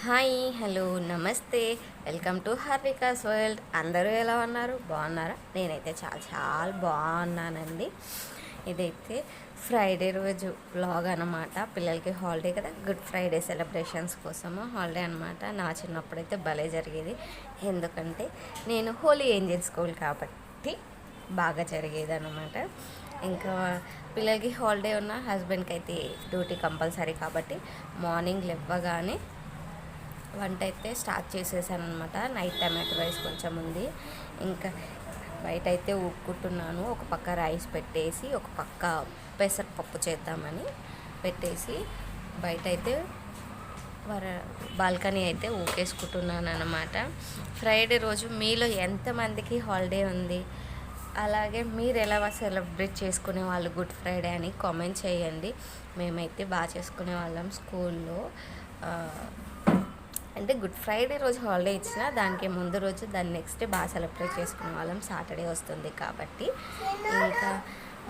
Hi hello నమస్తే welcome to హార్వికాస్ world. అందరూ ఎలా ఉన్నారు? బాగున్నారా? నేనైతే చాలా చాలా బాగున్నానండి. ఇదైతే ఫ్రైడే రోజు వ్లాగ్ అనమాట. పిల్లలకి హాలిడే కదా, గుడ్ ఫ్రైడే సెలబ్రేషన్స్ కోసము హాలిడే అనమాట. నా చిన్నప్పుడైతే భలే జరిగేది, ఎందుకంటే నేను హోలీ ఏంజల్ స్కూల్ కాబట్టి బాగా జరిగేది అనమాట. ఇంకా పిల్లలకి హాలిడే ఉన్న హస్బెండ్కి అయితే డ్యూటీ కంపల్సరీ కాబట్టి మార్నింగ్ లేవగానే వంట అయితే స్టార్ట్ చేసేసాను అనమాట. నైట్ టమాటో రైస్ కొంచెం ఉంది, ఇంకా బయట అయితే ఊపుకుంటున్నాను. ఒక పక్క రైస్ పెట్టేసి ఒక పక్క పెసరపప్పు చేద్దామని పెట్టేసి బయట అయితే బాల్కనీ అయితే ఊకేసుకుంటున్నాను అనమాట. ఫ్రైడే రోజు మీలో ఎంతమందికి హాలిడే ఉంది, అలాగే మీరు ఎలా సెలబ్రేట్ చేసుకునే వాళ్ళు గుడ్ ఫ్రైడే అని కామెంట్ చేయండి. మేమైతే బాగా చేసుకునే వాళ్ళం స్కూల్లో. అంటే గుడ్ ఫ్రైడే రోజు హాలిడే ఇచ్చిన దానికి ముందు రోజు దాన్ని నెక్స్ట్ డే బాగా సెలబ్రేట్ చేసుకునే వాళ్ళం. సాటర్డే వస్తుంది కాబట్టి. ఇంకా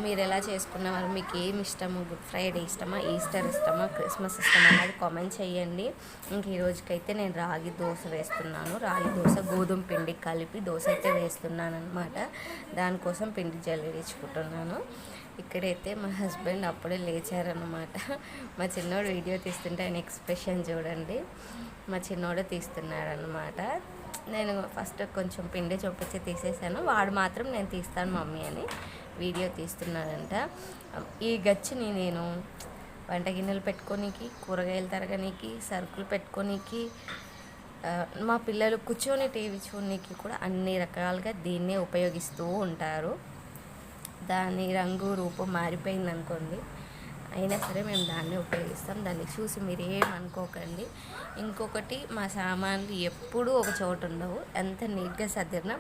మీరు ఎలా చేసుకునే వాళ్ళు, మీకు ఏమి ఇష్టము, గుడ్ ఫ్రైడే ఇష్టమా, ఈస్టర్ ఇష్టమా, క్రిస్మస్ ఇష్టమా అన్నది కామెంట్ చేయండి. ఇంక ఈ రోజుకైతే నేను రాగి దోశ వేస్తున్నాను. రాగి దోశ గోధుమ పిండి కలిపి దోశ అయితే వేస్తున్నాను అనమాట. దానికోసం పిండి జల్లించుకుంటున్నాను. ఇక్కడైతే మా హస్బెండ్ అప్పుడే లేచారనమాట. మా చిన్నోడు వీడియో తీస్తుంటే ఆయన ఎక్స్ప్రెషన్ చూడండి. మా చిన్నోడు తీస్తున్నాడనమాట. నేను ఫస్ట్ కొంచెం పిండి చూపించి తీసేసాను, వాడు మాత్రం నేను తీస్తాను మమ్మీ అని వీడియో తీస్తున్నాడంట. ఈ గచ్చిని నేను వంట గిన్నెలు పెట్టుకోనికి, కూరగాయలు తరగనికి, సరుకులు పెట్టుకోనికి, మా పిల్లలు కూర్చొని టీవీ చూడడానికి కూడా అన్ని రకాలుగా దీన్నే ఉపయోగిస్తూ ఉంటారు. దాని రంగు రూపం మారిపోయింది అనుకోండి, అయినా సరే మేము దాన్నే ఉపయోగిస్తాం. దాన్ని చూసి మీరు ఏమనుకోకండి. ఇంకొకటి, మా సామాన్లు ఎప్పుడూ ఒక చోటు ఉండవు. ఎంత నీట్గా సర్దినా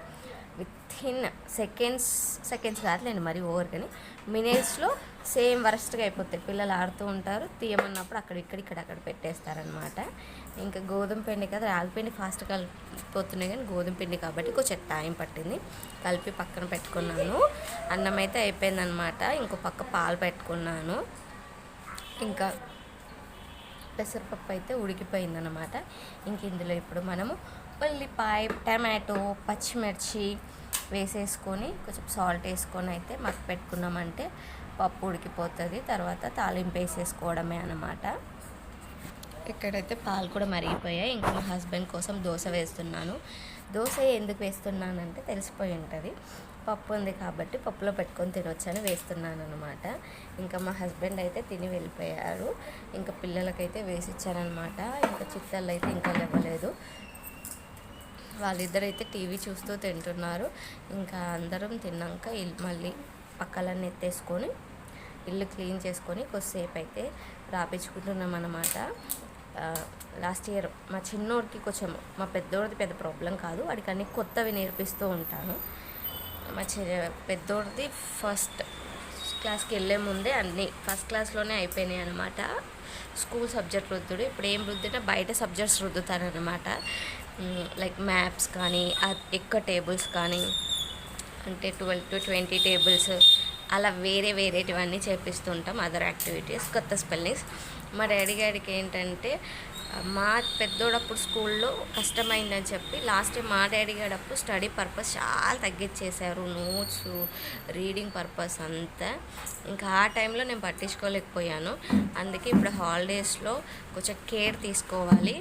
విత్ ఇన్ సెకండ్స్ కాదులేండి, మరి ఓవర్, కానీ మినిట్స్లో సేమ్ వరస్ట్గా అయిపోతాయి. పిల్లలు ఆడుతూ ఉంటారు, తీయమన్నప్పుడు అక్కడ పెట్టేస్తారనమాట. ఇంకా గోధుమ పిండి కదా, రాగి పిండి ఫాస్ట్ కలిపిపోతున్నాయి, కానీ గోధుమ పిండి కాబట్టి కొంచెం టైం పట్టింది. కలిపి పక్కన పెట్టుకున్నాను. అన్నం అయితే అయిపోయిందనమాట. ఇంకో పక్క పాలు పెట్టుకున్నాను. ఇంకా పెసరపప్పు అయితే ఉడికిపోయిందనమాట. ఇంక ఇందులో ఇప్పుడు మనము ఉల్లిపాయ, టమాటో, పచ్చిమిర్చి వేసేసుకొని కొంచెం సాల్ట్ వేసుకొని అయితే మగ్గి పెట్టుకున్నామంటే పప్పు ఉడికిపోతుంది. తర్వాత తాలింపు వేసేసుకోవడమే అనమాట. ఇక్కడైతే పాలు కూడా మరిగిపోయాయి. ఇంకా మా హస్బెండ్ కోసం దోశ వేస్తున్నాను. దోశ ఎందుకు వేస్తున్నానంటే తెలిసిపోయి ఉంటుంది, పప్పు ఉంది కాబట్టి పప్పులో పెట్టుకొని తినొచ్చని వేస్తున్నాను అనమాట. ఇంకా మా హస్బెండ్ అయితే తిని వెళ్ళిపోయారు. ఇంకా పిల్లలకైతే వేసిచ్చానమాట. ఇంకా చిత్తళ్ళు అయితే ఇంకా లేవలేదు. వాళ్ళిద్దరైతే టీవీ చూస్తూ తింటున్నారు. ఇంకా అందరం తిన్నాక మళ్ళీ పక్కలన్నీ ఎత్తేసుకొని ఇల్లు క్లీన్ చేసుకొని కొద్దిసేపు అయితే రాపించుకుంటున్నాం అన్నమాట. లాస్ట్ ఇయర్ మా చిన్నోడికి కొంచెం, మా పెద్దోడిది పెద్ద ప్రాబ్లం కాదు, వాడికి అన్ని కొత్తవి నేర్పిస్తూ ఉంటాను. మా పెద్దోడిది ఫస్ట్ క్లాస్కి వెళ్ళే ముందే అన్నీ ఫస్ట్ క్లాస్లోనే అయిపోయినాయి అనమాట. స్కూల్ సబ్జెక్ట్ రుద్దుడు. ఇప్పుడు ఏం రుద్దినా బయట సబ్జెక్ట్స్ రుద్దుతారనమాట. లైక్ మ్యాప్స్ కానీ, ఎక్కువ టేబుల్స్ కానీ, అంటే 12 to 20 టేబుల్స్ అలా వేరేటివన్నీ చేపిస్తుంటాం. అదర్ యాక్టివిటీస్, కొత్త స్పెల్లింగ్స్. మా డాడీ గారికి ఏంటంటే, మా పెద్దోడప్పుడు స్కూల్లో కష్టమైందని చెప్పి లాస్ట్ టైం మా డాడీ గారప్పుడు స్టడీ పర్పస్ చాలా తగ్గించేశారు, నోట్స్, రీడింగ్ పర్పస్ అంతా. ఇంకా ఆ టైంలో నేను పట్టించుకోలేకపోయాను. అందుకే ఇప్పుడు హాలిడేస్లో కొంచెం కేర్ తీసుకోవాలి.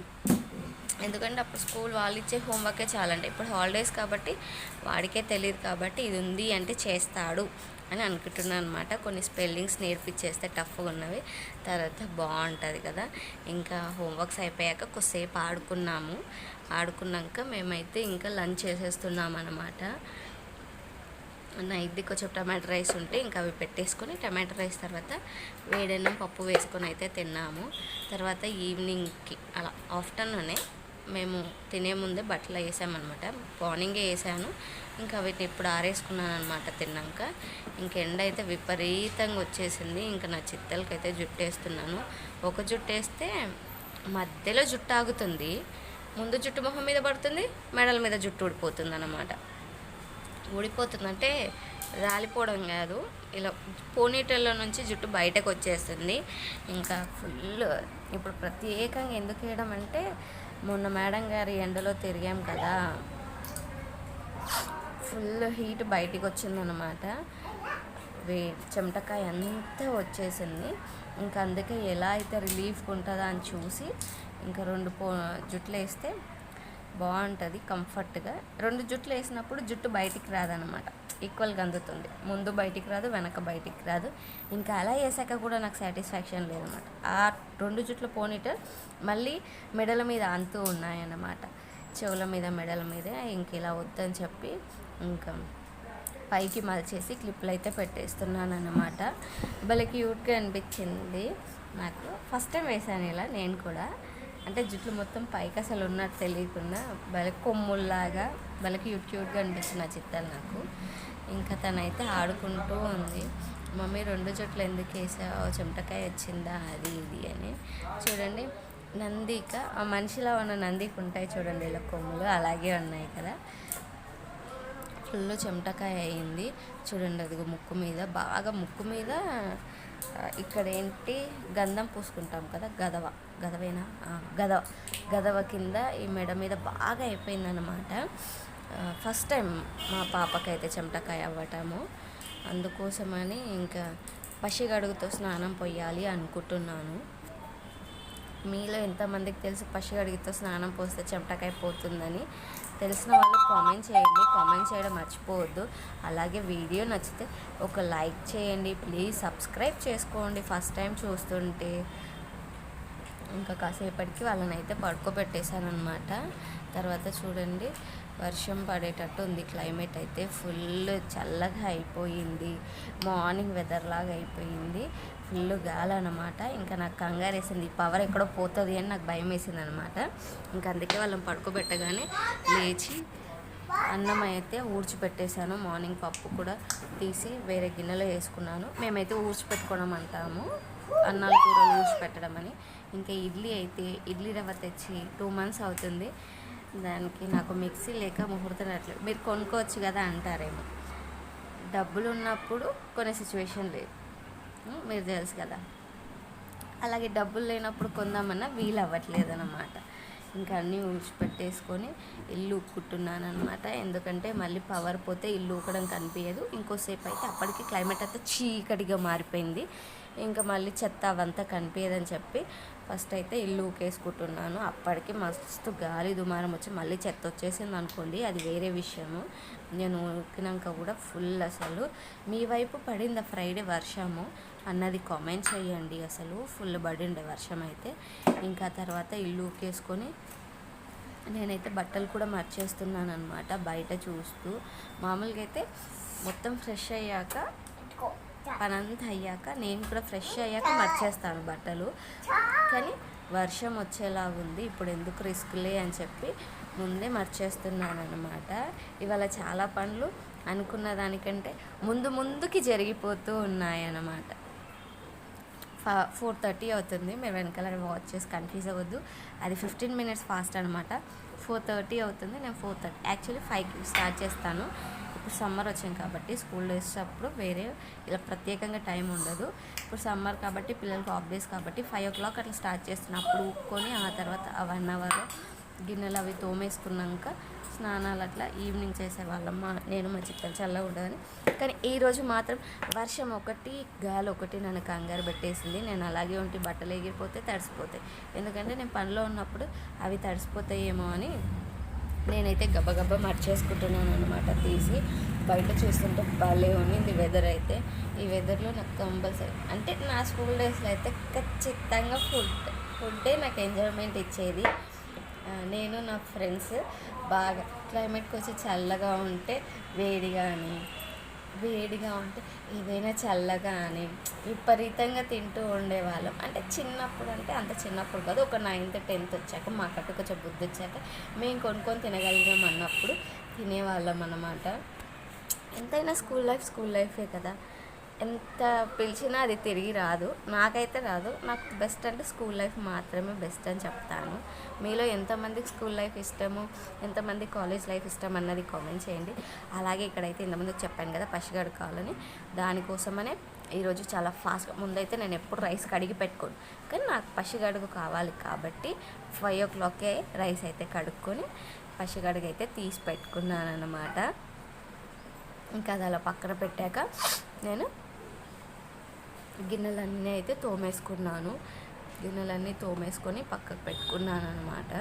ఎందుకంటే అప్పుడు స్కూల్ వాళ్ళు ఇచ్చే హోంవర్కే చాలంటే, ఇప్పుడు హాలిడేస్ కాబట్టి వాడికే తెలియదు కాబట్టి ఇది ఉంది అంటే చేస్తాడు అని అనుకుంటున్నాను అనమాట. కొన్ని స్పెల్లింగ్స్ నేర్పించేస్తే టఫ్గా ఉన్నవి, తర్వాత బాగుంటుంది కదా. ఇంకా హోంవర్క్స్ అయిపోయాక కొద్దిసేపు ఆడుకున్నాక మేమైతే ఇంకా లంచ్ చేసేస్తున్నాం అనమాట. నైట్ది కొంచెం టమాటో రైస్ ఉంటే ఇంకా అవి పెట్టేసుకొని టమాటో రైస్ తర్వాత వేడన్నం పప్పు వేసుకొని అయితే తిన్నాము. తర్వాత ఈవినింగ్కి అలా ఆఫ్టర్నూనే మేము తినే ముందే బట్టలు వేసామన్నమాట. మార్నింగే వేసాను, ఇంకా వీటిని ఇప్పుడు ఆరేసుకున్నాను అనమాట తిన్నాక. ఇంక ఎండ అయితే విపరీతంగా వచ్చేసింది. ఇంకా నా చిత్తలకైతే జుట్టు వేస్తున్నాను. ఒక జుట్టు వేస్తే మధ్యలో జుట్టు ఆగుతుంది, ముందు జుట్టు మొహం మీద పడుతుంది, మెడల మీద జుట్టు ఊడిపోతుంది అన్నమాట. ఊడిపోతుందంటే రాలిపోవడం కాదు, ఇలా పోనీటెల్లో నుంచి జుట్టు బయటకు వచ్చేస్తుంది. ఇంకా ఫుల్ ఇప్పుడు ప్రత్యేకంగా ఎందుకు వేయడం అంటే మొన్న మేడం గారి ఎండలో తిరిగాం కదా, ఫుల్ హీట్ బయటికి వచ్చిందనమాట. చెమటకాయ అంతా వచ్చేసింది. ఇంకా అందుకే ఎలా అయితే రిలీఫ్గా ఉంటుందా అని చూసి ఇంకా 2 జుట్లు వేస్తే బాగుంటుంది కంఫర్ట్గా. 2 జుట్లు వేసినప్పుడు జుట్టు బయటికి రాదనమాట, ఈక్వల్గా అందుతుంది. ముందు బయటికి రాదు, వెనక బయటికి రాదు. ఇంకా అలా వేసాక కూడా నాకు సాటిస్ఫాక్షన్ లేదన్నమాట. ఆ 2 జుట్ల పోనీటల్ మళ్ళీ మెడల మీద అంతూ ఉన్నాయన్నమాట, చెవుల మీద మెడల మీద. ఇంక ఇలా వద్దని చెప్పి ఇంకా పైకి మలిచేసి క్లిప్లు అయితే పెట్టేస్తున్నాను అన్నమాట. భలే క్యూట్గా అనిపించింది నాకు. ఫస్ట్ టైం వేసాను ఇలా నేను కూడా. అంటే జుట్లు మొత్తం పైకి అసలు ఉన్నట్టు తెలియకుండా భలే కొమ్ముల్లాగా భలే క్యూట్గా అనిపించిన చిత్తాలు నాకు. ఇంకా తనైతే ఆడుకుంటూ ఉంది, మమ్మీ 2 జుట్లు ఎందుకు వేసావు, చెమటకాయ వచ్చిందా అది ఇది అని. చూడండి నందిక, ఆ మనిషిలో ఉన్న నందికి ఉంటాయి చూడండి ఇలా కొమ్ములు, అలాగే ఉన్నాయి కదా. ఫుల్ చెమటకాయ అయింది చూడండి. అదిగో ముక్కు మీద బాగా, ముక్కు మీద ఇక్కడ ఏంటి గంధం పూసుకుంటాం కదా, గదవ కింద ఈ మెడ మీద బాగా అయిపోయిందనమాట. ఫస్ట్ టైం మా పాపకైతే చెమటకాయ అవ్వటము. అందుకోసమని ఇంకా పసిగడుగుతో స్నానం పోయాలి అనుకుంటున్నాను. మీలో ఎంతమందికి తెలుసు పసిగడుగుతో స్నానం పోస్తే చెమటకాయ పోతుందని? తెలిసిన వాళ్ళు కామెంట్ చేయండి, కామెంట్ చేయడం మర్చిపోవద్దు. అలాగే వీడియో నచ్చితే ఒక లైక్ చేయండి ప్లీజ్, సబ్స్క్రైబ్ చేసుకోండి ఫస్ట్ టైం చూస్తుంటే. ఇంకా కాసేపటికి వాళ్ళని అయితే పడుకోబెట్టేశాను అనమాట. తర్వాత చూడండి వర్షం పడేటట్టు ఉంది, క్లైమేట్ అయితే ఫుల్ చల్లగా అయిపోయింది, మార్నింగ్ వెదర్ లాగా అయిపోయింది, ఫుల్ గాలి అనమాట. ఇంకా నాకు కంగారు వేసింది, పవర్ ఎక్కడో పోతుంది అని నాకు భయం వేసింది అనమాట. ఇంకా అందుకే వాళ్ళని పడుకోబెట్టగానే లేచి అన్నం అయితే ఊడ్చిపెట్టేశాను. మార్నింగ్ పప్పు కూడా తీసి వేరే గిన్నెలో వేసుకున్నాను. మేమైతే ఊడ్చిపెట్టుకోవడం అంటాము, అన్నాలు కూరలు ఊడ్చిపెట్టడం అని. ఇంకా ఇడ్లీ రవ్వ తెచ్చి 2 months అవుతుంది. దానికి నాకు మిక్సీ లేక ముహూర్తం రావట్లేదు. మీరు కొనుక్కోవచ్చు కదా అంటారేమో, డబ్బులు ఉన్నప్పుడు కొనే సిచ్యువేషన్ లేదు, మీరు తెలుసు కదా. అలాగే డబ్బులు లేనప్పుడు కొందామన్నా వీలు అవ్వట్లేదు అన్నమాట. ఇంకా అన్నీ ఊడ్చిపెట్టేసుకొని ఇల్లు ఉక్కుంటున్నాను అనమాట. ఎందుకంటే మళ్ళీ పవర్ పోతే ఇల్లు ఊకడం కనిపించదు. ఇంకోసేపు అయితే అప్పటికి క్లైమేట్ అంతా చీకటిగా మారిపోయింది, ఇంకా మళ్ళీ చెత్త అవంతా కనిపించదని చెప్పి ఫస్ట్ అయితే ఇల్లు ఊకేసుకుంటున్నాను. అప్పటికి మస్తు గాలి దుమారం వచ్చి మళ్ళీ చెత్త వచ్చేసింది అనుకోండి, అది వేరే విషయము. నేను ఊకినాక కూడా ఫుల్ అసలు. మీ వైపు పడిందా ఫ్రైడే వర్షము అన్నది కామెంట్ చేయండి. అసలు ఫుల్ పడిండే వర్షం అయితే. ఇంకా తర్వాత ఇల్లు ఊకేసుకొని నేనైతే బట్టలు కూడా మర్చేస్తున్నాను అనమాట, బయట చూస్తూ. మామూలుగా అయితే మొత్తం ఫ్రెష్ అయ్యాక, పనంతా అయ్యాక, నేను కూడా ఫ్రెష్ అయ్యాక మర్చేస్తాను బట్టలు. కానీ వర్షం వచ్చేలాగుంది, ఇప్పుడు ఎందుకు రిస్క్లే అని చెప్పి ముందే మర్చేస్తున్నాను అనమాట. ఇవాళ చాలా పనులు అనుకున్న దానికంటే ముందుకి జరిగిపోతూ ఉన్నాయన్నమాట. 4:30 అవుతుంది. మీరు వెనకాల వాచ్ చేసి కన్ఫ్యూజ్ అవ్వద్దు, అది 15 minutes ఫాస్ట్ అనమాట. 4:30 అవుతుంది. నేను 4:30 యాక్చువల్లీ 5కి స్టార్ట్ చేస్తాను. ఇప్పుడు సమ్మర్ వచ్చాం కాబట్టి స్కూల్ డేస్ అప్పుడు వేరే ఇలా ప్రత్యేకంగా టైం ఉండదు. ఇప్పుడు సమ్మర్ కాబట్టి పిల్లలకి ఆఫ్ డేస్ కాబట్టి 5 o'clock అట్లా స్టార్ట్ చేస్తున్నప్పుడు ఊక్కొని ఆ తర్వాత 1 hour గిన్నెలు అవి తోమేసుకున్నాక స్నానాలు అట్లా ఈవినింగ్ చేసేవాళ్ళం నేను మా చిక్కలు చల్లగా ఉండదని. కానీ ఈరోజు మాత్రం వర్షం ఒకటి గాలి ఒకటి నన్ను కంగారు పెట్టేసింది. నేను అలాగే ఉంటే బట్టలు ఎగిరిపోతే తడిసిపోతాయి, ఎందుకంటే నేను పనిలో ఉన్నప్పుడు అవి తడిసిపోతాయేమో అని నేనైతే గబగబా మర్చేసుకుంటున్నాను అనమాట. తీసి బయట చూస్తుంటే భలే ఉంది వెదర్ అయితే. ఈ వెదర్లో నాకు కంపల్సరీ అంటే నా స్కూల్ డేస్లో అయితే ఖచ్చితంగా ఫుడ్డే నాకు ఎంజాయ్మెంట్ ఇచ్చేది. నేను నా ఫ్రెండ్స్ బాగా క్లైమేట్కి వచ్చి చల్లగా ఉంటే వేడిగా ఉంటే ఏదైనా చల్లగా అని విపరీతంగా తింటూ ఉండేవాళ్ళం. అంటే చిన్నప్పుడు, అంటే అంత చిన్నప్పుడు కాదు, ఒక 9th 10th వచ్చాక మాకట్టు కొంచెం బుద్ధి వచ్చాక మేము కొనుక్కొని తినగలిగాం అన్నప్పుడు తినేవాళ్ళం అన్నమాట. ఎంతైనా స్కూల్ లైఫే కదా, ఎంత పిలిచినా అది తిరిగి రాదు. నాకైతే రాదు. నాకు బెస్ట్ అంటే స్కూల్ లైఫ్ మాత్రమే బెస్ట్ అని చెప్తాను. మీలో ఎంతమందికి స్కూల్ లైఫ్ ఇష్టము, ఎంతమంది కాలేజ్ లైఫ్ ఇష్టం అన్నది కామెంట్ చేయండి. అలాగే ఇక్కడైతే ఇంతమందికి చెప్పాను కదా పసిగడుకోవాలని, దానికోసమనే ఈరోజు చాలా ఫాస్ట్గా, ముందైతే నేను ఎప్పుడు రైస్ కడిగి పెట్టుకోను, కానీ నాకు పసిగడుగు కావాలి కాబట్టి 5 o'clockకే రైస్ అయితే కడుక్కొని పసిగడుగు అయితే తీసి పెట్టుకున్నాను అన్నమాట. ఇంకా అది అలా పక్కన పెట్టాక నేను గిన్నెలన్నీ అయితే తోమేసుకున్నాను. గిన్నెలన్నీ తోమేసుకొని పక్కకు పెట్టుకున్నాను అనమాట.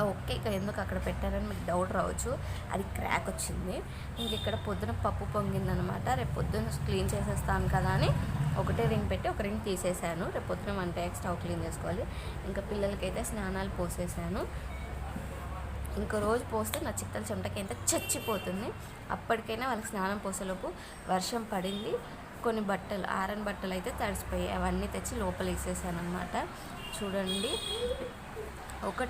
ఓకే, ఇక ఎందుకు అక్కడ పెట్టారని మీకు డౌట్ రావచ్చు, అది క్రాక్ వచ్చింది. ఇంక ఇక్కడ పొద్దున పప్పు పొంగిందనమాట. రేపు పొద్దున క్లీన్ చేసేస్తాను కదా అని ఒకటే రింగ్ పెట్టి ఒక రింగ్ తీసేసాను. రేపు పొద్దున 1 టైం స్టవ్ క్లీన్ చేసుకోవాలి. ఇంకా పిల్లలకైతే స్నానాలు పోసేసాను. ఇంకో రోజు పోస్తే నా చిత్తల చెమటకి ఎంత చచ్చిపోతుంది. అప్పటికైనా వాళ్ళకి స్నానం పోసేలోపు వర్షం పడింది. కొన్ని బట్టలు, ఆరని బట్టలు అయితే తడిసిపోయాయి. అవన్నీ తెచ్చి లోపల వేసేసాను అనమాట. చూడండి, ఒక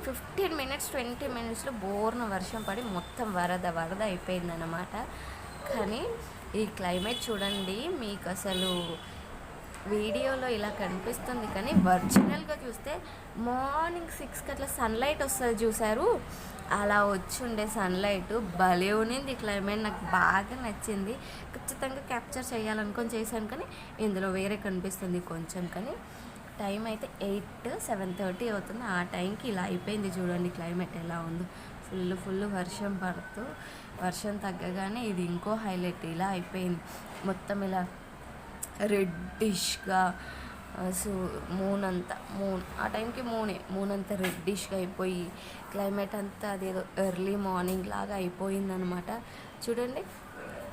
15 minutes 20 minutesలో బోర్న వర్షం పడి మొత్తం వరద అయిపోయిందన్నమాట. కానీ ఈ క్లైమేట్ చూడండి, మీకు అసలు వీడియోలో ఇలా కనిపిస్తుంది, కానీ ఒరిజినల్గా చూస్తే మార్నింగ్ 6కి అట్లా సన్లైట్ వస్తుంది చూసారు, అలా వచ్చుండే సన్లైట్ భలే ఉన్నింది. క్లైమేట్ నాకు బాగా నచ్చింది. ఖచ్చితంగా క్యాప్చర్ చేయాలనుకొని చేశాను, కానీ ఇందులో వేరే కనిపిస్తుంది కొంచెం. కానీ టైం అయితే 7:30 అవుతుంది. ఆ టైంకి ఇలా అయిపోయింది. చూడండి క్లైమేట్ ఎలా ఉందో, ఫుల్ వర్షం పడుతూ, వర్షం తగ్గగానే ఇది ఇంకో హైలైట్, ఇలా అయిపోయింది మొత్తం ఇలా రెడ్డిష్గా. సో మూన్ ఆ టైంకి మూన్ అంతా రెడ్డిష్గా అయిపోయి క్లైమేట్ అంతా అదేదో ఎర్లీ మార్నింగ్ లాగా అయిపోయిందనమాట. చూడండి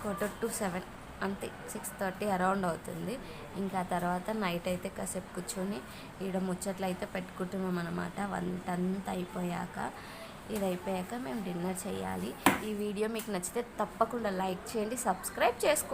6:45 అంతే, 6:30 అరౌండ్ అవుతుంది. ఇంకా తర్వాత నైట్ అయితే కాసేపు కూర్చొని ఈడ ముచ్చట్లు అయితే పెట్టుకుంటున్నాం అనమాట. వంట అంతా అయిపోయాక, ఇది అయిపోయాక మేము డిన్నర్ చేయాలి. ఈ వీడియో మీకు నచ్చితే తప్పకుండా లైక్ చేయండి, సబ్స్క్రైబ్ చేసుకోండి.